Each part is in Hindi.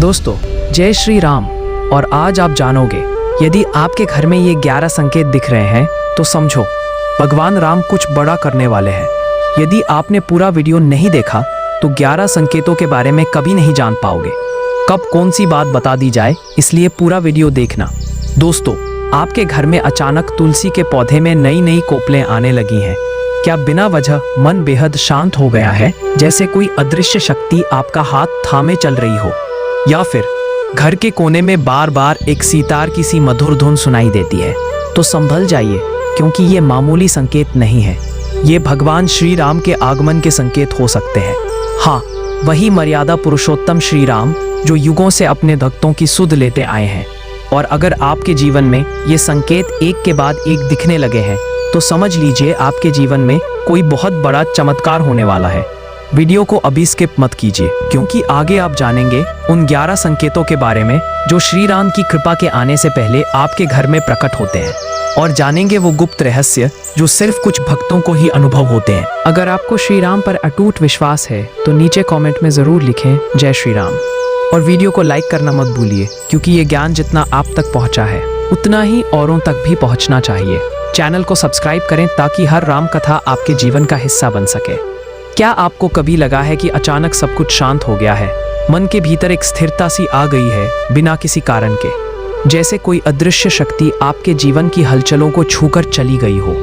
दोस्तों, जय श्री राम। और आज आप जानोगे, यदि आपके घर में ये 11 संकेत दिख रहे हैं तो समझो भगवान राम कुछ बड़ा करने वाले हैं। यदि आपने पूरा वीडियो नहीं देखा तो 11 संकेतों के बारे में कभी नहीं जान पाओगे, कब कौन सी बात बता दी जाए, इसलिए पूरा वीडियो देखना। दोस्तों, आपके घर में अचानक तुलसी के पौधे में नई नई कोपलें आने लगी हैं। क्या बिना वजह मन बेहद शांत हो गया है, जैसे कोई अदृश्य शक्ति आपका हाथ थामे चल रही हो? या फिर घर के कोने में बार बार एक सितार की सी मधुर धुन सुनाई देती है? तो संभल जाइए, क्योंकि ये मामूली संकेत नहीं है। ये भगवान श्री राम के आगमन के संकेत हो सकते हैं। हाँ, वही मर्यादा पुरुषोत्तम श्री राम जो युगों से अपने भक्तों की सुध लेते आए हैं। और अगर आपके जीवन में ये संकेत एक के बाद एक दिखने लगे हैं तो समझ लीजिए आपके जीवन में कोई बहुत बड़ा चमत्कार होने वाला है। वीडियो को अभी स्किप मत कीजिए, क्योंकि आगे आप जानेंगे उन 11 संकेतों के बारे में जो श्री राम की कृपा के आने से पहले आपके घर में प्रकट होते हैं। और जानेंगे वो गुप्त रहस्य जो सिर्फ कुछ भक्तों को ही अनुभव होते हैं। अगर आपको श्री राम पर अटूट विश्वास है तो नीचे कमेंट में जरूर लिखें जय श्री राम। और वीडियो को लाइक करना मत भूलिए, क्योंकि ये ज्ञान जितना आप तक पहुंचा है उतना ही औरों तक भी पहुंचना चाहिए। चैनल को सब्सक्राइब करें ताकि हर राम कथा आपके जीवन का हिस्सा बन सके। क्या आपको कभी लगा है कि अचानक सब कुछ शांत हो गया है? मन के भीतर एक स्थिरता सी आ गई है बिना किसी कारण के, जैसे कोई अदृश्य शक्ति आपके जीवन की हलचलों को छूकर चली गई हो।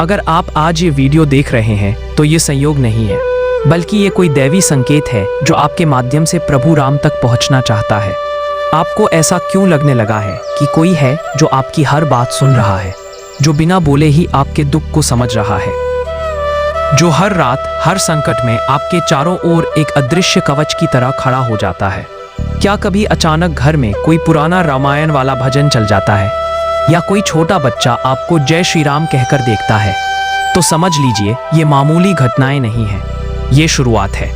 अगर आप आज ये वीडियो देख रहे हैं तो ये संयोग नहीं है, बल्कि ये कोई दैवी संकेत है जो आपके माध्यम से प्रभु राम तक पहुंचना चाहता है। आपको ऐसा क्यों लगने लगा है कि कोई है जो आपकी हर बात सुन रहा है, जो बिना बोले ही आपके दुख को समझ रहा है, जो हर रात हर संकट में आपके चारों ओर एक अदृश्य कवच की तरह खड़ा हो जाता है? क्या कभी अचानक घर में कोई पुराना रामायण वाला भजन चल जाता है, या कोई छोटा बच्चा आपको जय श्री राम कहकर देखता है? तो समझ लीजिए ये मामूली घटनाएं नहीं है, ये शुरुआत है।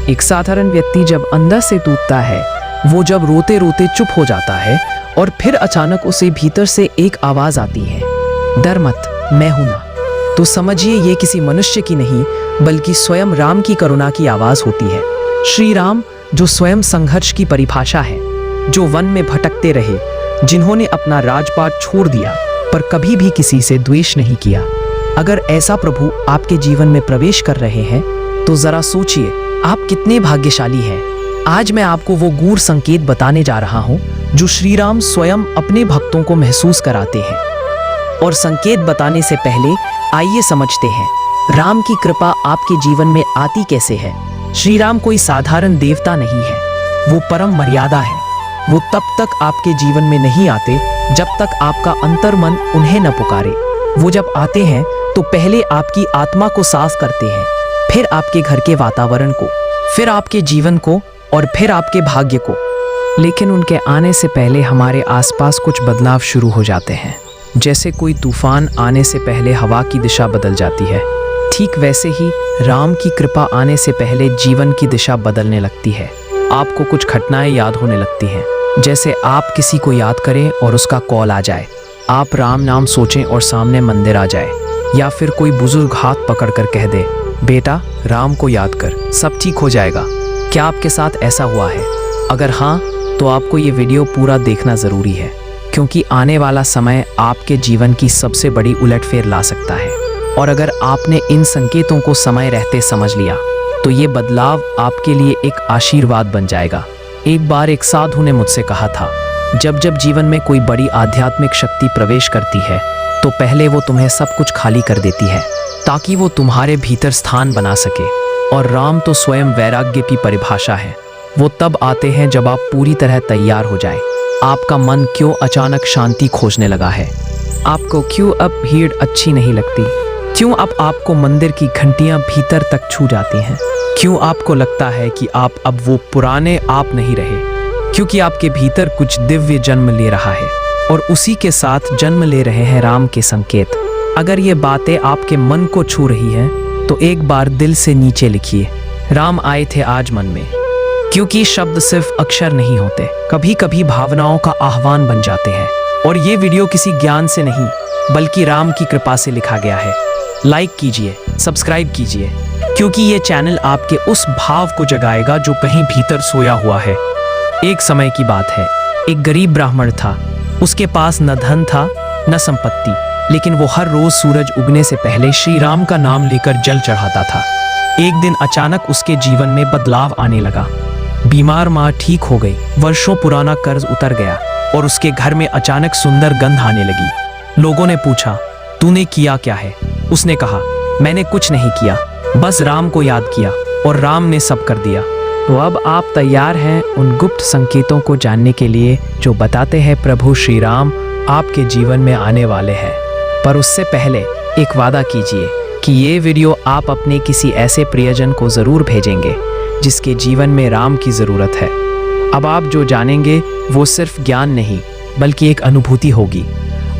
एक साधारण व्यक्ति जब अंदर से टूटता है, वो जब रोते रोते चुप हो जाता है और फिर अचानक उसे भीतर से एक आवाज आती है, डर मत, मैं हूं ना। तो समझिए ये किसी मनुष्य की नहीं, बल्कि स्वयं राम की करुणा की आवाज होती है। श्री राम जो स्वयं संघर्ष की परिभाषा है, जो वन में भटकते रहे, जिन्होंने अपना राजपाट छोड़ दिया पर कभी भी किसी से द्वेष नहीं किया। अगर ऐसा प्रभु आपके जीवन में प्रवेश कर रहे हैं तो जरा सोचिए आप कितने भाग्यशाली हैं। आज मैं आपको वो गूढ़ संकेत बताने जा रहा हूं जो श्री राम स्वयं अपने भक्तों को महसूस कराते हैं। और संकेत बताने से पहले आइए समझते हैं राम की कृपा आपके जीवन में आती कैसे है। श्री राम कोई साधारण देवता नहीं है, वो परम मर्यादा है। वो तब तक आपके जीवन में नहीं आते जब तक आपका अंतर्मन उन्हें न पुकारे। वो जब आते हैं तो पहले आपकी आत्मा को साफ करते हैं, फिर आपके घर के वातावरण को, फिर आपके जीवन को, और फिर आपके भाग्य को। लेकिन उनके आने से पहले हमारे आसपास कुछ बदलाव शुरू हो जाते हैं। जैसे कोई तूफान आने से पहले हवा की दिशा बदल जाती है, ठीक वैसे ही राम की कृपा आने से पहले जीवन की दिशा बदलने लगती है। आपको कुछ घटनाएं याद होने लगती हैं, जैसे आप किसी को याद करें और उसका कॉल आ जाए, आप राम नाम सोचें और सामने मंदिर आ जाए, या फिर कोई बुजुर्ग हाथ पकड़कर कह दे, बेटा राम को याद कर, सब ठीक हो जाएगा। क्या आपके साथ ऐसा हुआ है? अगर हाँ, तो आपको ये वीडियो पूरा देखना जरूरी है, क्योंकि आने वाला समय आपके जीवन की सबसे बड़ी उलटफेर ला सकता है। और अगर आपने इन संकेतों को समय रहते समझ लिया तो ये बदलाव आपके लिए एक आशीर्वाद बन जाएगा। एक बार एक साधु ने मुझसे कहा था, जब जब जीवन में कोई बड़ी आध्यात्मिक शक्ति प्रवेश करती है तो पहले वो तुम्हें सब कुछ खाली कर देती है ताकि वो तुम्हारे भीतर स्थान बना सके। और राम तो स्वयं वैराग्य की परिभाषा है। वो तब आते हैं जब आप पूरी तरह तैयार हो जाए। आपका मन क्यों अचानक शांति खोजने लगा है? आपको क्यों अब भीड़ अच्छी नहीं लगती? क्यों अब आपको मंदिर की घंटियां भीतर तक छू जाती हैं? क्यों आपको लगता है कि आप अब वो पुराने आप नहीं रहे? क्योंकि आपके भीतर कुछ दिव्य जन्म ले रहा है, और उसी के साथ जन्म ले रहे हैं राम के संकेत। अगर ये बातें आपके मन को छू रही हैं तो एक बार दिल से नीचे लिखिए, राम आए थे आज मन में। क्योंकि शब्द सिर्फ अक्षर नहीं होते, कभी कभी भावनाओं का आह्वान बन जाते हैं। और ये वीडियो किसी ज्ञान से नहीं, बल्कि राम की कृपा से लिखा गया है। लाइक कीजिए, सब्सक्राइब कीजिए, क्योंकि ये चैनल आपके उस भाव को जगाएगा जो कहीं भीतर सोया हुआ है। एक समय की बात है, एक गरीब ब्राह्मण था। उसके पास न धन था न संपत्ति, लेकिन वो हर रोज सूरज उगने से पहले श्री राम का नाम लेकर जल चढ़ाता था। एक दिन अचानक उसके जीवन में बदलाव आने लगा। बीमार माँ ठीक हो गई, वर्षों पुराना कर्ज उतर गया और उसके घर में अचानक सुंदर गंध आने लगी। लोगों ने पूछा, तूने किया क्या है? उसने कहा, मैंने कुछ नहीं किया, बस राम को याद किया और राम ने सब कर दिया। तो अब आप तैयार हैं उन गुप्त संकेतों को जानने के लिए जो बताते हैं प्रभु श्री राम आपके जीवन में आने वाले हैं। पर उससे पहले एक वादा कीजिए कि ये वीडियो आप अपने किसी ऐसे प्रियजन को ज़रूर भेजेंगे जिसके जीवन में राम की ज़रूरत है। अब आप जो जानेंगे वो सिर्फ ज्ञान नहीं बल्कि एक अनुभूति होगी।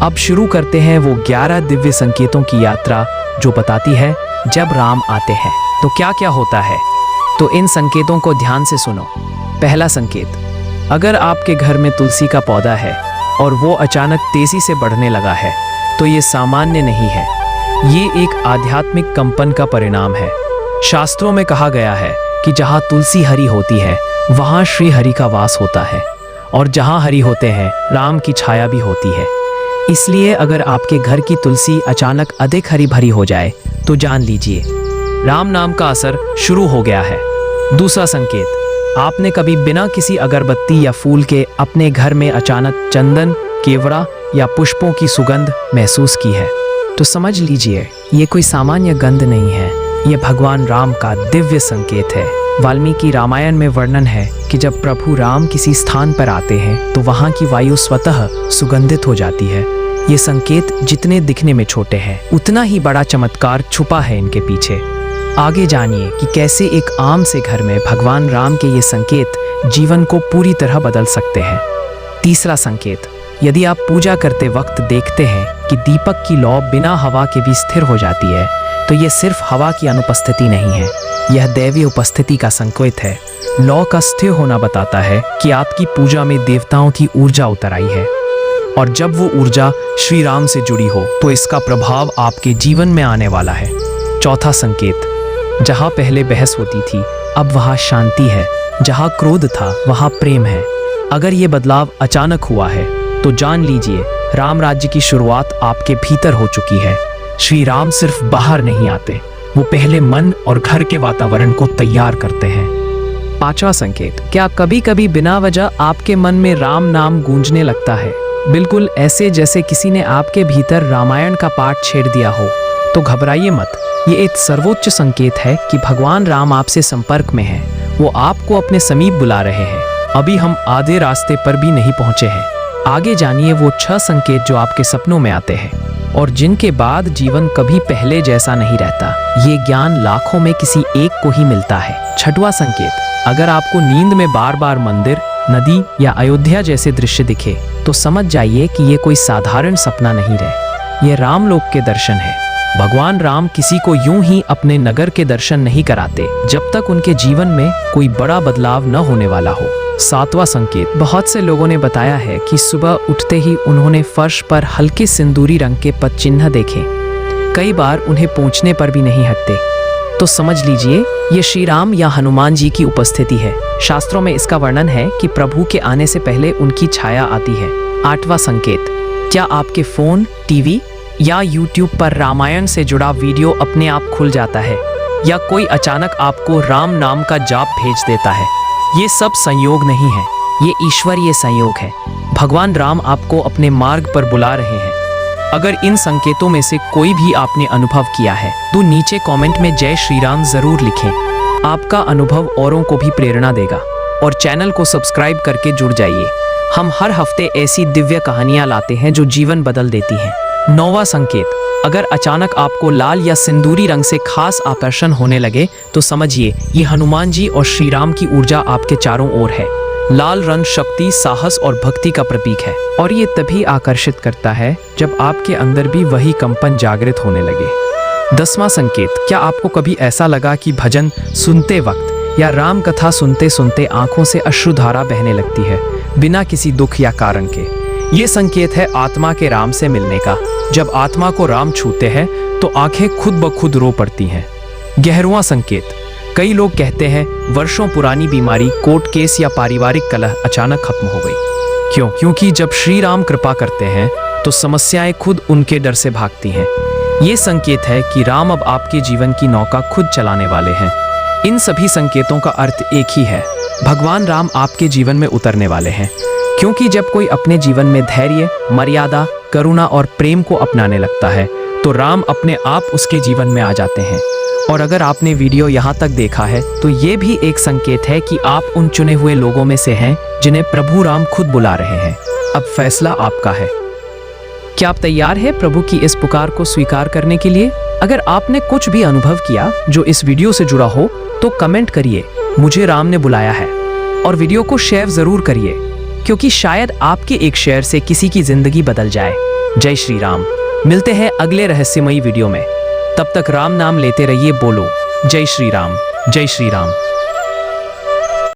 अब शुरू करते हैं वो 11 दिव्य संकेतों की यात्रा जो बताती है जब राम आते हैं तो क्या क्या होता है। तो इन संकेतों को ध्यान से सुनो। पहला संकेत, अगर आपके घर में तुलसी का पौधा है और वो अचानक तेजी से बढ़ने लगा है तो ये सामान्य नहीं है, ये एक आध्यात्मिक कंपन का परिणाम है। शास्त्रों में कहा गया है कि जहाँ तुलसी हरी होती है वहाँ श्री हरि का वास होता है और जहाँ हरि होते हैं राम की छाया भी होती है। इसलिए अगर आपके घर की तुलसी अचानक अधिक हरी भरी हो जाए तो जान लीजिए राम नाम का असर शुरू हो गया है। दूसरा संकेत, आपने कभी बिना किसी अगरबत्ती या फूल के अपने घर में अचानक चंदन, केवड़ा या पुष्पों की सुगंध महसूस की है तो समझ लीजिए ये कोई सामान्य गंध नहीं है, ये भगवान राम का दिव्य संकेत है। वाल्मीकि रामायण में वर्णन है कि जब प्रभु राम किसी स्थान पर आते हैं तो वहाँ की वायु स्वतः सुगंधित हो जाती है। ये संकेत जितने दिखने में छोटे हैं उतना ही बड़ा चमत्कार छुपा है इनके पीछे। आगे जानिए कि कैसे एक आम से घर में भगवान राम के ये संकेत जीवन को पूरी तरह बदल सकते हैं। तीसरा संकेत, यदि आप पूजा करते वक्त देखते हैं कि दीपक की लौ बिना हवा के भी स्थिर हो जाती है तो ये सिर्फ हवा की अनुपस्थिति नहीं है, यह दैवीय उपस्थिति का संकेत है। लौ का स्थिर होना बताता है कि आपकी पूजा में देवताओं की ऊर्जा उतर आई है और जब वो ऊर्जा श्री राम से जुड़ी हो तो इसका प्रभाव आपके जीवन में आने वाला है। चौथा संकेत, जहाँ पहले बहस होती थी अब वहाँ शांति है, जहाँ क्रोध था वहाँ प्रेम है। अगर ये बदलाव अचानक हुआ है तो जान लीजिए राम राज्य की शुरुआत आपके भीतर हो चुकी है। श्री राम सिर्फ बाहर नहीं आते, वो पहले मन और घर के वातावरण को तैयार करते हैं। पांचवा संकेत, क्या कभी कभी बिना वजह आपके मन में राम नाम गूंजने लगता है? बिल्कुल ऐसे जैसे किसी ने आपके भीतर रामायण का पाठ छेड़ दिया हो। तो घबराइए मत, ये एक सर्वोच्च संकेत है कि भगवान राम आपसे संपर्क में हैं, वो आपको अपने समीप बुला रहे हैं। अभी हम आधे रास्ते पर भी नहीं पहुंचे हैं। आगे जानिए वो 6 संकेत जो आपके सपनों में आते हैं और जिनके बाद जीवन कभी पहले जैसा नहीं रहता। ये ज्ञान लाखों में किसी एक को ही मिलता है। छठवां संकेत, अगर आपको नींद में बार बार मंदिर, नदी या अयोध्या जैसे दृश्य दिखे तो समझ जाइए कि ये कोई साधारण सपना नहीं रहे, ये रामलोक के दर्शन है। भगवान राम किसी को यूं ही अपने नगर के दर्शन नहीं कराते जब तक उनके जीवन में कोई बड़ा बदलाव न होने वाला हो। सातवां संकेत, बहुत से लोगों ने बताया है कि सुबह उठते ही उन्होंने फर्श पर हल्के सिंदूरी रंग के पद चिन्ह देखे, कई बार उन्हें पहुंचने पर भी नहीं हटते। तो समझ लीजिए ये श्री राम या हनुमान जी की उपस्थिति है। शास्त्रों में इसका वर्णन है कि प्रभु के आने से पहले उनकी छाया आती है। आठवां संकेत, क्या आपके फोन, टीवी या YouTube पर रामायण से जुड़ा वीडियो अपने आप खुल जाता है या कोई अचानक आपको राम नाम का जाप भेज देता है? ये सब संयोग नहीं है, ये ईश्वरीय संयोग है। भगवान राम आपको अपने मार्ग पर बुला रहे हैं। अगर इन संकेतों में से कोई भी आपने अनुभव किया है तो नीचे कमेंट में जय श्री राम जरूर लिखें। आपका अनुभव औरों को भी प्रेरणा देगा और चैनल को सब्सक्राइब करके जुड़ जाइए। हम हर हफ्ते ऐसी दिव्य कहानियां लाते हैं जो जीवन बदल देती हैं। 9वां संकेत, अगर अचानक आपको लाल या सिंदूरी रंग से खास आकर्षण होने लगे तो समझिए ये हनुमान जी और श्री राम की ऊर्जा आपके चारों ओर है। लाल रंग शक्ति, साहस और भक्ति का प्रतीक है और ये तभी आकर्षित करता है जब आपके अंदर भी वही कंपन जागृत होने लगे। 10वां संकेत, क्या आपको कभी ऐसा लगा कि भजन सुनते वक्त या राम कथा सुनते सुनते आंखों से अश्रुधारा बहने लगती है बिना किसी दुख या कारण के? ये संकेत है आत्मा के राम से मिलने का। जब आत्मा को राम छूते हैं तो आंखें खुद ब खुद रो पड़ती हैं। 11वां संकेत, कई लोग कहते हैं वर्षों पुरानी बीमारी, कोर्ट केस या पारिवारिक कलह अचानक खत्म हो गई। क्यों? क्योंकि जब श्री राम कृपा करते हैं तो समस्याएं खुद उनके डर से भागती हैं। ये संकेत है कि राम अब आपके जीवन की नौका खुद चलाने वाले हैं। इन सभी संकेतों का अर्थ एक ही है, भगवान राम आपके जीवन में उतरने वाले हैं। क्योंकि जब कोई अपने जीवन में धैर्य, मर्यादा, करुणा और प्रेम को अपनाने लगता है तो राम अपने आप उसके जीवन में आ जाते हैं। और अगर आपने वीडियो यहाँ तक देखा है तो ये भी एक संकेत है कि आप उन चुने हुए लोगों में से हैं जिन्हें प्रभु राम खुद बुला रहे हैं। अब फैसला आपका है। क्या आप तैयार हैं प्रभु की इस पुकार को स्वीकार करने के लिए? अगर आपने कुछ भी अनुभव किया जो इस वीडियो से जुड़ा हो तो कमेंट करिए, मुझे राम ने बुलाया है। और वीडियो को शेयर जरूर करिए, क्योंकि शायद आपके एक शेयर से किसी की जिंदगी बदल जाए। जय श्री राम। मिलते हैं अगले रहस्यमयी वीडियो में। तब तक राम नाम लेते रहिए। बोलो जय श्री राम, जय श्री राम।